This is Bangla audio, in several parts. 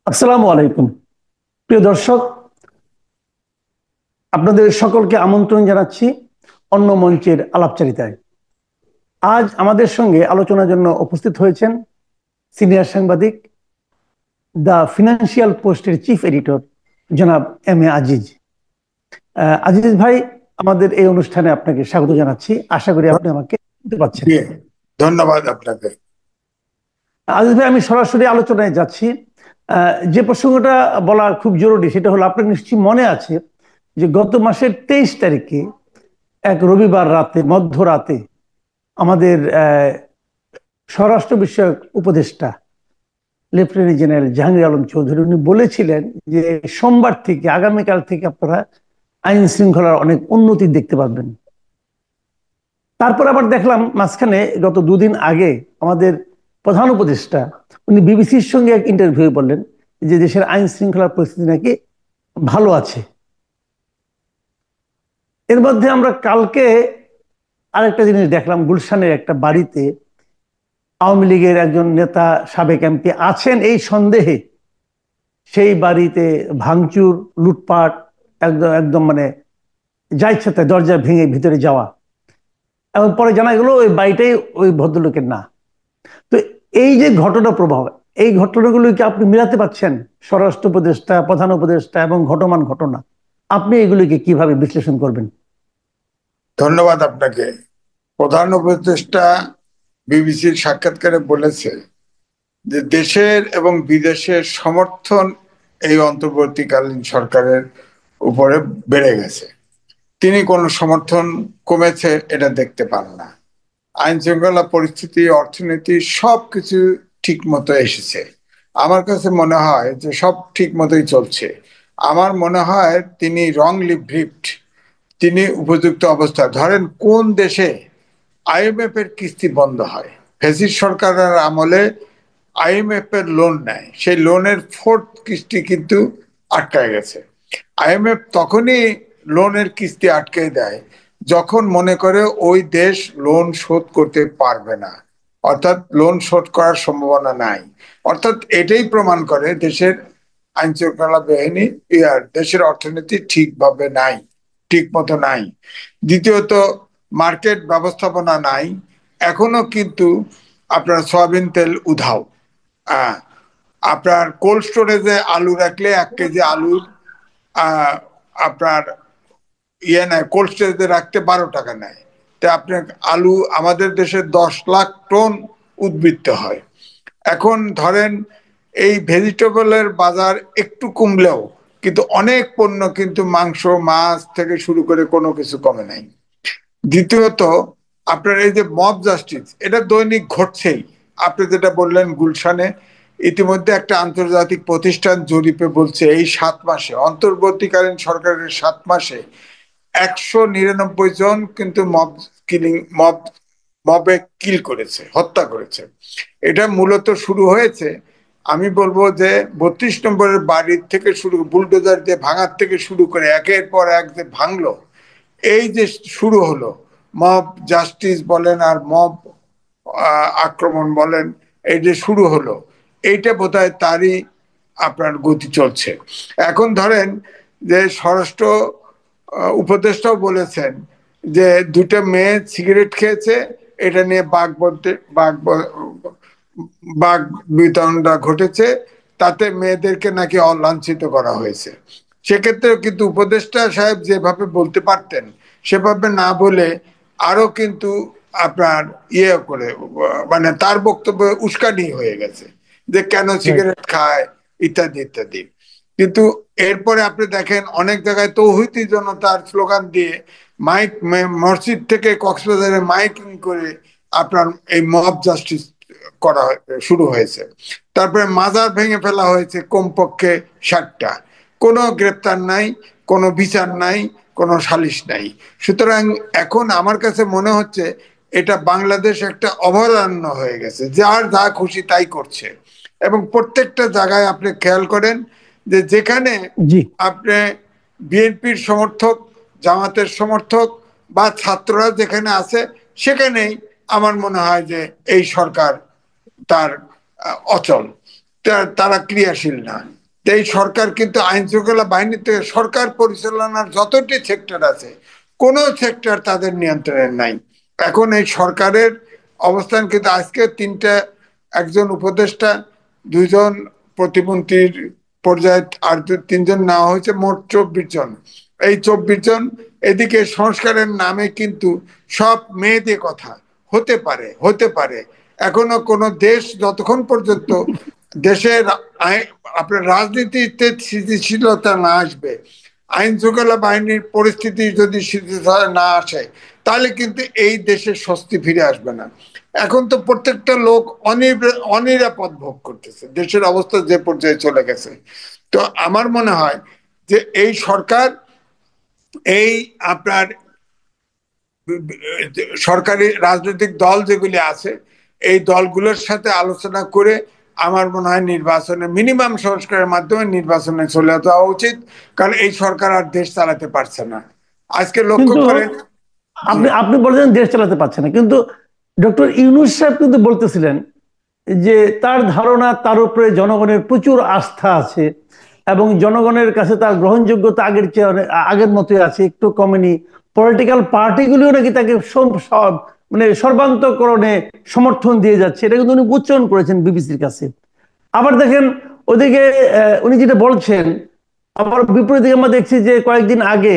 আসসালামু আলাইকুম। প্রিয় দর্শক, আপনাদের সকলকে আমন্ত্রণ জানাচ্ছি অন্য মঞ্চের আলাপচারিতায়। আজ আমাদের সঙ্গে আলোচনার জন্য উপস্থিত হয়েছেন সিনিয়র সাংবাদিক, দ্য ফিনান্সিয়াল পোস্টের চিফ এডিটর জনাব এম এ আজিজ। আজিজ ভাই, আমাদের এই অনুষ্ঠানে আপনাকে স্বাগত জানাচ্ছি। আশা করি আপনি আমাকে শুনতে পাচ্ছেন। জি, ধন্যবাদ আপনাকে। আজিজ ভাই, আমি সরাসরি আলোচনায় যাচ্ছি। যে প্রসঙ্গটা বলা খুব জরুরি সেটা হলো, আপনার নিশ্চয়ই মনে আছে যে গত মাসের 23 তারিখে এক রবিবার রাতে, মধ্যরাতে, আমাদের স্বরাষ্ট্র বিষয়ক উপদেষ্টা লেফটেন্যান্ট জেনারেল জাহাঙ্গীর আলম চৌধুরী উনি বলেছিলেন যে সোমবার থেকে, আগামীকাল থেকে আপনারা আইন শৃঙ্খলার অনেক উন্নতি দেখতে পাবেন। তারপর আবার দেখলাম মাঝখানে গত দুদিন আগে আমাদের প্রধান উপদেষ্টা উনি বিবিসির সঙ্গে এক ইন্টারভিউ বললেন যে দেশের আইন শৃঙ্খলার পরিস্থিতি নাকি ভালো আছে। এর মধ্যে আমরা কালকে আরেকটা জিনিস দেখলাম, গুলশানের একটা বাড়িতে আওয়ামী লীগের একজন নেতা, সাবেক এমপি আছেন এই সন্দেহে সেই বাড়িতে ভাঙচুর, লুটপাট, একদম একদম মানে যা ইচ্ছা তাই দরজা ভেঙে ভিতরে যাওয়া, এবং পরে জানা গেল ওই বাড়িটাই ওই ভদ্রলোকের না। তো এই যে ঘটনা প্রবাহ, এই ঘটনাগুলো কি আপনি মিলাতে পারছেন? স্বরাষ্ট্র উপদেষ্টা, প্রধান উপদেষ্টা এবং ঘটমান ঘটনা, আপনি এগুলিকে কিভাবে বিশ্লেষণ করবেন? ধন্যবাদ আপনাকে। প্রধান উপদেষ্টা বিবিসির সাক্ষাৎকারে বলেছে যে দেশের এবং বিদেশের সমর্থন এই অন্তর্বর্তীকালীন সরকারের উপরে বেড়ে গেছে। তিনি কোনো সমর্থন কমেছে এটা দেখতে পান না। আইন শৃঙ্খলা পরিস্থিতি, অর্থনীতি সবকিছু ঠিক মতো এসেছে। আমার কাছে মনে হয় যে সব ঠিক মতোই চলছে। আমার মনে হয় তিনি রংলি ব্রিফড। তিনি উপযুক্ত অবস্থা, ধরেন কোন দেশে আইএমএফ এর কিস্তি বন্ধ হয়? ফ্যাসিস্ট সরকারের আমলে আইএমএফ এর লোন নেয়, সেই লোনের ফোর্থ কিস্তি কিন্তু আটকায় গেছে। আইএমএফ তখনই লোনের কিস্তি আটকে দেয় যখন মনে করে ওই দেশ লোন শোধ করতে পারবে না, অর্থাৎ লোন শোধ করার সম্ভাবনা নাই। অর্থাৎ এটাই প্রমাণ করে দেশের আইন শৃঙ্খলা বাহিনী, দেশের অর্থনীতি ঠিকভাবে নাই, ঠিক মতো নাই। দ্বিতীয়ত, মার্কেট ব্যবস্থাপনা নাই। এখনো কিন্তু আপনার সয়াবিন তেল উধাও। আহ আপনার কোল্ড স্টোরেজে আলু রাখলে 1 কেজি আলুর আপনার নেয়, কোল্ড স্টোরেজে রাখতে 12 টাকা নেয়। তা আপনার আলু আমাদের দেশে 10 লাখ টন উদ্বৃত্ত হয়। এখন ধরেন এই ভেজিটেবলের বাজার একটু কমলেও কিন্তু অনেক পণ্য, কিন্তু মাংস, মাছ থেকে শুরু করে কোনো কিছু কমে নাই। দ্বিতীয়ত, আপনার এই যে মব জাস্টিস, এটা দৈনিক ঘটছেই। আপনি যেটা বললেন গুলশানে, ইতিমধ্যে একটা আন্তর্জাতিক প্রতিষ্ঠান জরিপে বলছে এই 7 মাসে, অন্তর্বর্তীকালীন সরকারের 7 মাসে 199 জন কিন্তু মবে কিল করেছে, হত্যা করেছে। এটা মূলত শুরু হয়েছে, আমি বলবো যে 32 নম্বরের বাড়ির থেকে শুরু, বুলডোজার দিয়ে ভাঙার থেকে শুরু করে একের পর এক যে ভাঙলো, এই যে শুরু হলো, মব জাস্টিস বলেন আর মব আক্রমণ বলেন, এই যে শুরু হলো, এইটা বোধহয় তারই আপনার গতি চলছে। এখন ধরেন যে স্বরাষ্ট্র উপদেষ্টাও বলেছেন যে 2টা মেয়ে সিগারেট খেয়েছে, এটা নিয়ে বাঘ বিতরণটা ঘটেছে, তাতে মেয়েদেরকে নাকি অলাঞ্ছিত করা হয়েছে। সেক্ষেত্রে কিন্তু উপদেষ্টা সাহেব যেভাবে বলতে পারতেন সেভাবে না বলে আরো কিন্তু আপনার করে, মানে তার বক্তব্য উস্কানি হয়ে গেছে যে কেন সিগারেট খায় ইত্যাদি ইত্যাদি। কিন্তু এরপরে আপনি দেখেন অনেক জায়গায় তৌহিদি জনতার স্লোগান দিয়ে মাইক, মসজিদ থেকে কক্সবাজারে মাইকিং করে আপনার এই মব জাস্টিস করা শুরু হয়েছে। তারপরে মাজার ভেঙে ফেলা হয়েছে কমপক্ষে 60টা, কোনো গ্রেপ্তার নাই, কোনো বিচার নাই, কোনো সালিশ নাই। সুতরাং এখন আমার কাছে মনে হচ্ছে এটা বাংলাদেশ একটা অভয়ারণ্য হয়ে গেছে, যার যা খুশি তাই করছে। এবং প্রত্যেকটা জায়গায় আপনি খেয়াল করেন যে যেখানে জি। আপনি বিএনপির সমর্থক, জামাতের সমর্থক বা ছাত্ররা যেখানে আছে, সেখানেই আমার মনে হয় যে এই সরকার তার অচল। তারা ক্রিয়াশীল না। এই সরকার কিন্তু আইন শৃঙ্খলা বাহিনীতে সরকার পরিচালনার যতটি সেক্টর আছে কোন সেক্টর তাদের নিয়ন্ত্রণে নাই। এখন এই সরকারের অবস্থান কিন্তু আজকে তিনটা, একজন উপদেষ্টা, দুইজন প্রতিমন্ত্রীর পর্যায়ে আর তিনজন নেওয়া হয়েছে, মোট 24 জন। এই 24 জন, এদিকে সংস্কারের নামে কিন্তু সব মেয়েদের কথা হতে পারে হতে পারে। এখনো কোন দেশ যতক্ষণ পর্যন্ত দেশের আপনার রাজনীতিতে স্থিতিশীলতা না আসবে, আইন শৃঙ্খলা বাহিনীর পরিস্থিতি যদি স্থিতিশীলতা না আসে, তাহলে কিন্তু এই দেশে স্বস্তি ফিরে আসবে না। এখন তো প্রত্যেকটা লোক অনিরাপদ ভোগ করতেছে, দেশের অবস্থা যে পর্যায়ে চলে গেছে। তো আমার মনে হয় যে এই সরকার, এই আপনার সরকারি রাজনৈতিক দল যেগুলি আছে, এই দলগুলোর সাথে আলোচনা করে আমার মনে হয় নির্বাচনে মিনিমাম সংস্কারের মাধ্যমে নির্বাচনে চলে যাওয়া উচিত। কারণ এই সরকার আর দেশ চালাতে পারছে না। আজকে লক্ষ্য কিন্তু করেন, আপনি আপনি বলছেন দেশ চালাতে পারছে না, কিন্তু ডক্টর ইউনূস সাহেব কিন্তু বলতেছিলেন যে তার ধারণা তার উপরে জনগণের প্রচুর আস্থা আছে এবং জনগণের কাছে তার গ্রহণযোগ্যতা আগের চেয়ে আগের মতোই আছে, একটু কমেনি। পলিটিক্যাল পার্টিগুলিও নাকি তাকে মানে সর্বান্তকরণে সমর্থন দিয়ে যাচ্ছে, এটা কিন্তু উনি উচ্চারণ করেছেন বিবিসির কাছে। আবার দেখেন ওদিকে উনি যেটা বলছেন, আবার বিপরীত দিকে আমরা দেখছি যে কয়েকদিন আগে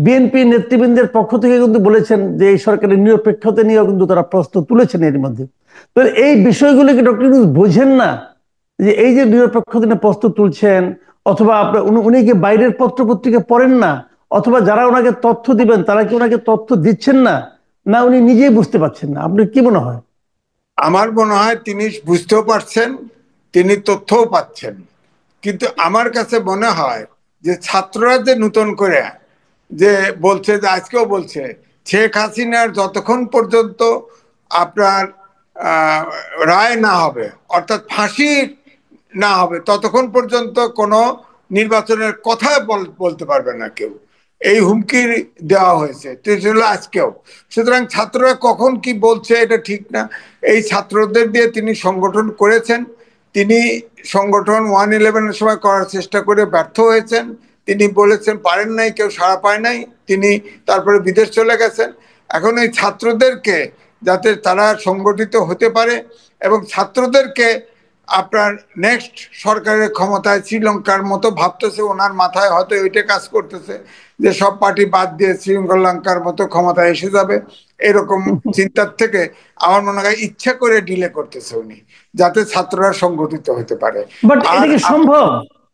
বিএনপি নেতৃবৃন্দের পক্ষ থেকে কিন্তু বলেছেন যে এই সরকারের নিরপেক্ষতা নিয়েও কিন্তু তারা প্রশ্ন তুলেছেন এর মধ্যে। তো এই বিষয়গুলিকে ডক্টর ইউনূস বোঝেন না যে এই যে নিরপেক্ষতা নিয়ে প্রশ্ন তুলছেন, অথবা আপনার উনি কি বাইরের পত্র পত্রিকা পড়েন না, অথবা যারা ওনাকে তথ্য দিবেন তারা কি ওনাকে তথ্য দিচ্ছেন না, না উনি নিজেই বুঝতে পারছেন না? আপনার কি মনে হয়? আমার মনে হয় তিনি বুঝতেও পারছেন, তিনি তথ্যও পাচ্ছেন। কিন্তু আমার কাছে মনে হয় যে ছাত্ররা যে নতুন করে যে বলছে, যে আজকেও বলছে শেখ হাসিনার যতক্ষণ পর্যন্ত আপনার রায় না হবে, অর্থাৎ ফাঁসি না হবে, ততক্ষণ পর্যন্ত কোনো নির্বাচনের কথা বলতে পারবে না কেউ, এই হুমকি দেওয়া হয়েছে আজকেও। সুতরাং ছাত্ররা কখন কি বলছে এটা ঠিক না। এই ছাত্রদের দিয়ে তিনি সংগঠন করেছেন, তিনি সংগঠন 111-এর সময় করার চেষ্টা করে ব্যর্থ হয়েছেন, তিনি বলেছেন পারেন নাই, কেউ সাড়া পায় নাই, তিনি তারপরে বিদেশ চলে গেছেন। এখন এই ছাত্রদেরকে যাতে তারা সংগঠিত হতে পারে এবং ছাত্রদেরকে আপনার নেক্সট সরকারের ক্ষমতায় শ্রীলঙ্কার মতো ভাবতেছে, ওনার মাথায় হয়তো ওইটা কাজ করতেছে যে সব পার্টি বাদ দিয়ে শ্রীলঙ্কার মতো ক্ষমতায় এসে যাবে, এরকম চিন্তার থেকে আমার মনে হয় ইচ্ছা করে ডিলে করতেছে উনি, যাতে ছাত্ররা সংগঠিত হতে পারে। বাট আর এটা কি সম্ভব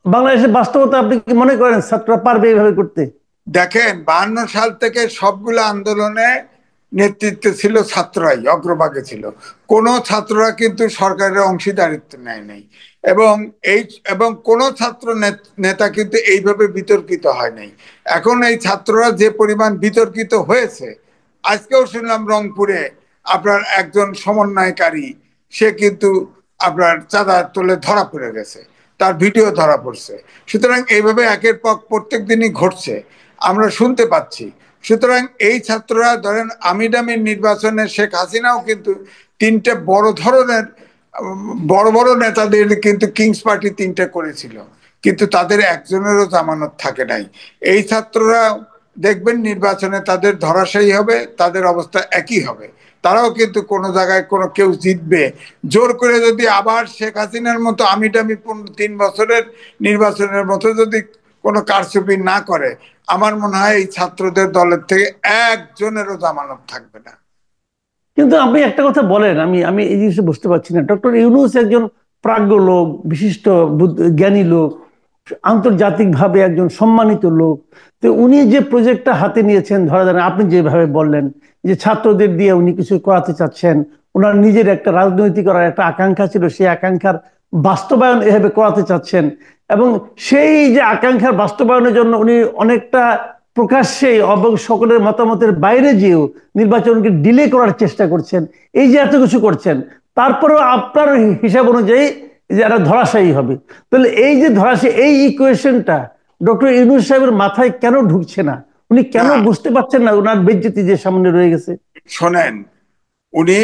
বাংলাদেশের বাস্তবতা? আপনি কি মনে করেন ছাত্ররা পারবে এইভাবে করতে? দেখেন, 52 সাল থেকে সবগুলো আন্দোলনে নেতৃত্বে ছিল ছাত্ররাই, অগ্রভাগে ছিল। কোন ছাত্ররা কিন্তু সরকারের অংশীদারিত্ব নেয় নাই, এবং এবং কোন ছাত্র নেতা কিন্তু এইভাবে বিতর্কিত হয় নাই। এখন এই ছাত্ররা যে পরিমাণ বিতর্কিত হয়েছে, আজকেও শুনলাম রংপুরে আপনার একজন সমন্বয়কারী, সে কিন্তু আপনার চাঁদা তোলে ধরা পড়ে গেছে, তার ভিডিও ধরা পড়ছে। সুতরাং এইভাবে একের পর প্রত্যেক দিনই ঘটছে, আমরা শুনতে পাচ্ছি। সুতরাং এই ছাত্ররা ধরেন আমিডামির নির্বাচনে শেখ হাসিনাও কিন্তু তিনটে বড় ধরনের বড় বড় নেতাদের কিন্তু কিংস পার্টি তিনটে করেছিল, কিন্তু তাদের একজনেরও জামানত থাকে নাই। এই ছাত্ররা দেখবেন নির্বাচনে তাদের ধরাশায়ী হবে, তাদের অবস্থা একই হবে। তারাও কিন্তু কোনো জায়গায় কোনো কেউ জিতবে জোর করে যদি আবার শেখ হাসিনার মতো আমিডামি 3 বছরের নির্বাচনের মতো যদি কোনো কারচুপি না করে, আমার মনে হয় এই ছাত্রদের দলের থেকে একজনেরও জামানত থাকবে না। কিন্তু আপনি একটা কথা বলেন, আমি আমি এই জিনিসটা বুঝতে পারছি না। ডক্টর ইউনূস একজন প্রাজ্ঞ লোক, বিশিষ্ট জ্ঞানী লোক, আন্তর্জাতিকভাবে একজন সম্মানিত লোক। তো উনি যে প্রজেক্টটা হাতে নিয়েছেন, ধরা যান আপনি যেভাবে বললেন যে ছাত্রদের দিয়ে উনি কিছু করাতে চাচ্ছেন, ওনার নিজের একটা রাজনৈতিক করার একটা আকাঙ্ক্ষা ছিল, সেই আকাঙ্ক্ষার বাস্তবায়ন এভাবে করাতে চাচ্ছেন, এবং সেই যে আকাঙ্ক্ষার বাস্তবায়নের জন্য উনি অনেকটা প্রকাশ্যে এবং সকলের মতামতের বাইরে যেও নির্বাচনকে ডিলে করার চেষ্টা করছেন, এই যে এত কিছু করছেন, তারপরেও আপনার হিসাব অনুযায়ী যারা ধরাশায়ী হবে, তাহলে এই যে ধরাশায়ী, এই ইকুয়েশনটা ডক্টর ইউনূস সাহেবের মাথায় কেন ঢুকছে না? উনি কেন না, বুঝতে পারছেন না ওনার বেজ্জতি যে সামনে রয়ে গেছে? শোনেন, উনি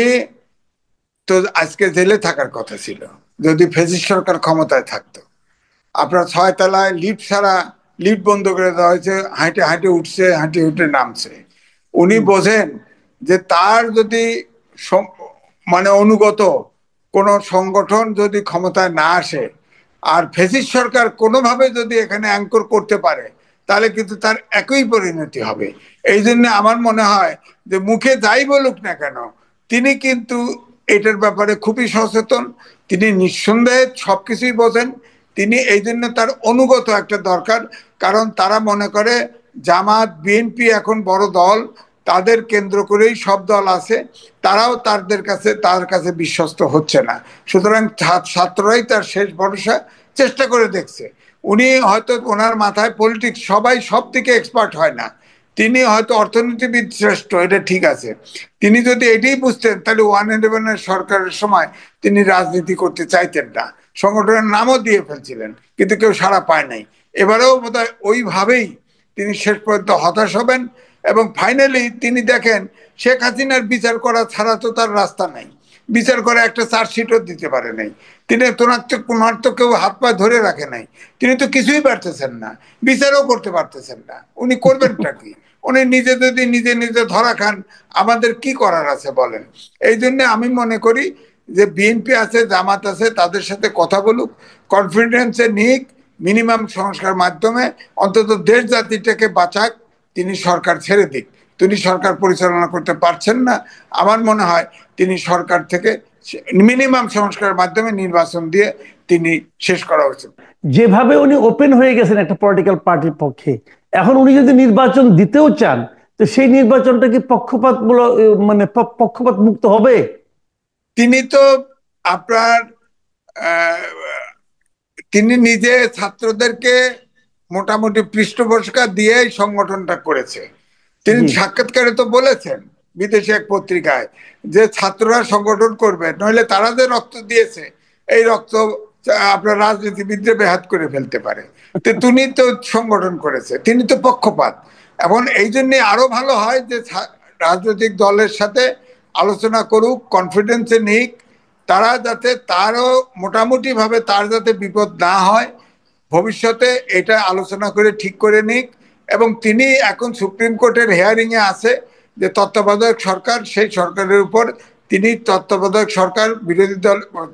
তো আজকে জেলে থাকার কথা ছিল, যদি ফ্যাসিস্ট সরকার ক্ষমতায় থাকতো। আপনার 6 তলায় লিফট ছাড়া, লিফট বন্ধ করে দেওয়া হয়েছে, হাঁটে হাঁটে উঠছে, হাঁটে উঠে নামছে। উনি বোঝেন যে তার যদি মানে অনুগত কোন সংগঠন যদি ক্ষমতায় না আসে, আর ফ্যাসিস্ট সরকার কোনোভাবে যদি এখানে অ্যাঙ্কর করতে পারে, তাহলে কিন্তু তার একই পরিণতি হবে। এই জন্য আমার মনে হয় যে মুখে যাই বলুক না কেন, তিনি কিন্তু এটার ব্যাপারে খুবই সচেতন। তিনি নিঃসন্দেহে সবকিছুই বোঝেন। তিনি এই জন্য তার অনুগত একটা দরকার, কারণ তারা মনে করে জামাত বিএনপি এখন বড় দল, তাদের কেন্দ্র করেই সব দল আছে, তারাও তার কাছে বিশ্বস্ত হচ্ছে না। সুতরাং ছাত্ররাই তার শেষ ভরসা, চেষ্টা করে দেখছে। উনি হয়তো, ওনার মাথায় পলিটিক্স, সবাই সব দিকে এক্সপার্ট হয় না, তিনি হয়তো অর্থনীতিবিদ শ্রেষ্ঠ, এটা ঠিক আছে। তিনি যদি এটাই বুঝতেন, তাহলে 111 সরকারের সময় তিনি রাজনীতি করতে চাইতেন না, সংগঠনের নামও দিয়ে ফেলছিলেন, কিন্তু কেউ সাড়া পায় নাই। এবারেও বোধহয় ওইভাবেই তিনি শেষ পর্যন্ত হতাশ হবেন। এবং ফাইনালি তিনি দেখেন, শেখ হাসিনার বিচার করা ছাড়া তো তার রাস্তা নাই। বিচার করে একটা চার্জশিটও দিতে পারে নাই। তিনি ওনার তো কেউ হাত পা ধরে রাখে নাই। তিনি তো কিছুই পারতেছেন না, বিচারও করতে পারতেছেন না। উনি করবেনটা কি? উনি নিজে যদি নিজে নিজে ধরা খান, আমাদের কি করার আছে বলেন? এই জন্য আমি মনে করি যে বিএনপি আছে, জামাত আছে, তাদের সাথে কথা বলুক, কনফিডেন্সে নিক, মিনিমাম সংস্কার মাধ্যমে অন্তত দেশ জাতিটাকে বাঁচাক। তিনি সরকার ছেড়ে দিক। তিনি সরকার পরিচালনা করতে পারছেন না, আমার মনে হয় তিনি সরকার থেকে মিনিমাম সংস্কারের মাধ্যমে নির্বাচন দিয়ে তিনি শেষ করা উচিত। যেভাবে উনি ওপেন হয়ে গেছেন একটা পলিটিক্যাল পার্টির পক্ষে, এখন উনি যদি নির্বাচন দিতেও চান, তো সেই নির্বাচনটা কি পক্ষপাতমূলক, মানে পক্ষপাত মুক্ত হবে? তিনি তো আপনার তিনি নিজে ছাত্রদেরকে মোটামুটি পৃষ্ঠপোষকতা দিয়ে সংগঠনটা করেছে। তিনি সাক্ষাৎকারে তো বলেছেন বিদেশি এক পত্রিকায় যে ছাত্ররা সংগঠন করবে, নইলে তারা যে রক্ত দিয়েছে, এই রক্ত আপনার রাজনীতিবিদদের বেহাত করে ফেলতে পারে। তো তিনি তো সংগঠন করেছে, তিনি তো পক্ষপাত। এখন এই জন্য আরো ভালো হয় যে রাজনৈতিক দলের সাথে আলোচনা করুক, কনফিডেন্সে নিক, তারা যাতে তারও মোটামুটি ভাবে তার যাতে বিপদ না হয়, ভবিষ্যতে এটা আলোচনা করে ঠিক করে নিক। এবং তিনি এখন সুপ্রিম কোর্টের হিয়ারিং এ আছে যে তত্ত্বাবধায়ক সরকার, সেই সরকারের উপর তিনি তত্ত্বাবধায়ক সরকার বিরোধী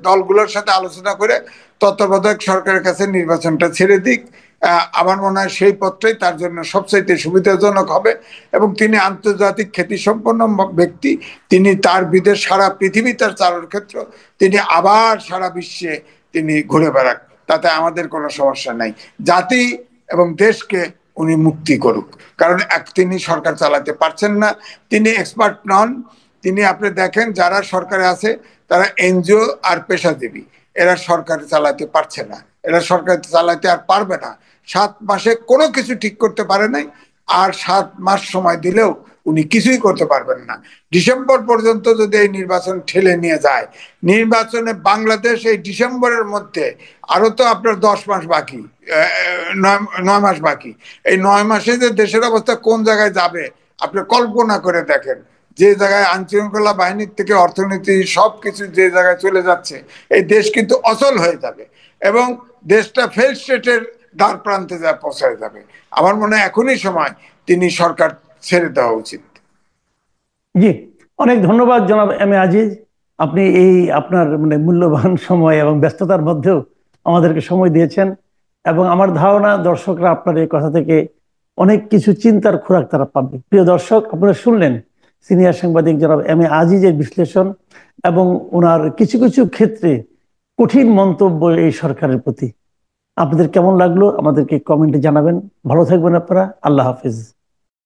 দলগুলোর সাথে আলোচনা করে তত্ত্বাবধায়ক সরকারের কাছে নির্বাচনটা ছেড়ে দিক। আমার মনে হয় সেই পথটাই তার জন্য সবচাইতে সুবিধাজনক হবে। এবং তিনি আন্তর্জাতিক খ্যাতিসম্পন্ন ব্যক্তি, তিনি তার বিদেশ, সারা পৃথিবী তার চালন ক্ষেত্র, তিনি আবার সারা বিশ্বে তিনি ঘুরে বেড়াক, তাতে আমাদের কোনো সমস্যা নাই। জাতি এবং দেশকে উনি মুক্তি করুক, কারণ তিনি সরকার চালাতে পারছেন না, তিনি এক্সপার্ট নন। তিনি আপনি দেখেন যারা সরকারে আছে তারা এনজিও আর পেশাজীবী, এরা সরকার চালাতে পারছে না, এরা সরকার চালাতে আর পারবে না। 7 মাসে কোনো কিছু ঠিক করতে পারে নাই, আর 7 মাস সময় দিলেও উনি কিছুই করতে পারবেন না। ডিসেম্বর পর্যন্ত যদি এই নির্বাচন ঠেলে নিয়ে যায়, নির্বাচনে বাংলাদেশ এই ডিসেম্বরের মধ্যে, আরো তো আপনার 10 মাস বাকি, 9 মাস বাকি, এই 9 মাসে যে দেশের অবস্থা কোন জায়গায় যাবে আপনি কল্পনা করে দেখেন। যে জায়গায় আইনশৃঙ্খলা বাহিনীর থেকে অর্থনীতি সবকিছু যে জায়গায় চলে যাচ্ছে, এই দেশ কিন্তু অচল হয়ে যাবে এবং দেশটা ফেল স্টেটের দ্বার প্রান্তে যা পৌঁছায় যাবে। আমার মনে হয় এখনই সময় তিনি সরকার ছেড়ে দেওয়া উচিত। জি, অনেক ধন্যবাদ জনাব এম এ আজিজ। আপনি এই আপনার মানে মূল্যবান সময় এবং ব্যস্ততার মধ্যেও আমাদেরকে সময় দিয়েছেন, এবং আমার ধারণা দর্শকরা আপনার এই কথা থেকে অনেক কিছু চিন্তার খোরাক তারা পাবে। প্রিয় দর্শক, আপনারা শুনলেন সিনিয়র সাংবাদিক জনাব এম এ আজিজের বিশ্লেষণ এবং ওনার কিছু কিছু ক্ষেত্রে কঠিন মন্তব্য এই সরকারের প্রতি। আপনাদের কেমন লাগলো আমাদেরকে কমেন্টে জানাবেন। ভালো থাকবেন আপনারা। আল্লাহ হাফিজ।